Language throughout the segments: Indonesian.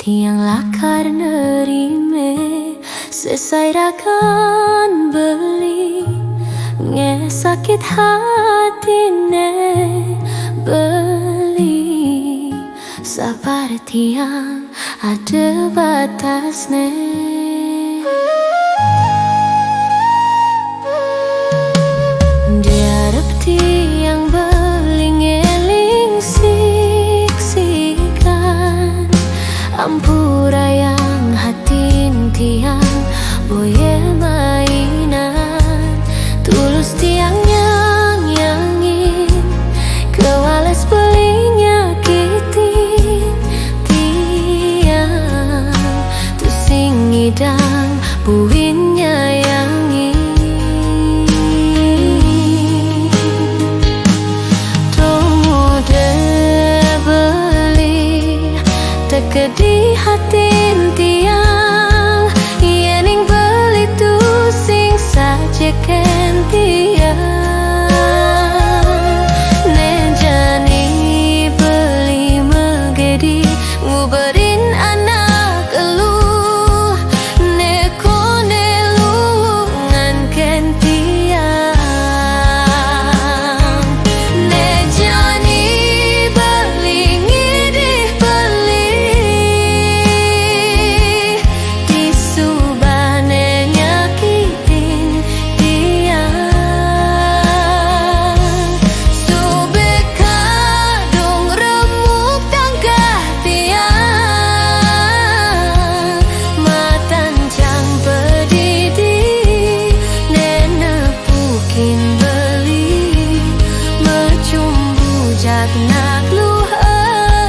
Tiang lakar nerime sesai rakan beli nge sakit hati ne beli sabar tiang ada batasnya. Diharap tiang beli ngeling siksikan ampura yang hatin tiang boye mainan tulus tiang nyangin kewales belinya kitin tiang tusing idang buin nyayangi tunggu deh beli tekedi hatin tiang yening beli tu sing saja ken tiang nejani beli megedi nguberin anak elu neko nelungan ken tiang nejani beli ngidih beli disubane nyakitin tiang subeka dong remuk tangkah tiang matan cang pedidi nenepukin beli mecumbu jak nak luh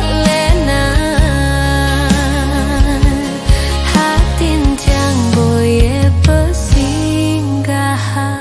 elenan hatin cang boye pesinggahan.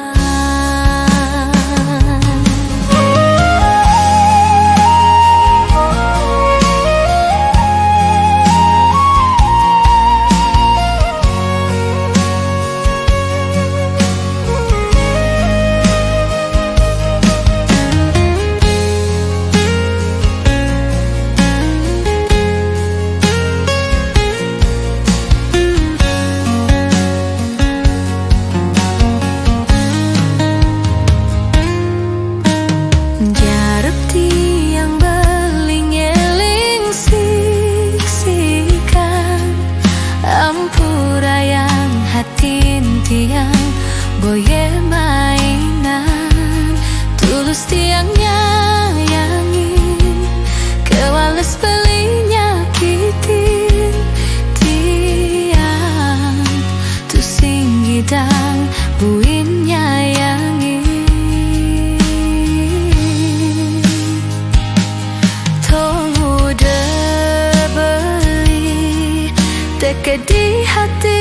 Jarep tiang beli ngeling siksikan ampura yang hatin tiang boye mainan tulus tiang nyayangin kewales belinya kitin tiang tusing gidang buin nyayangi tekedi hati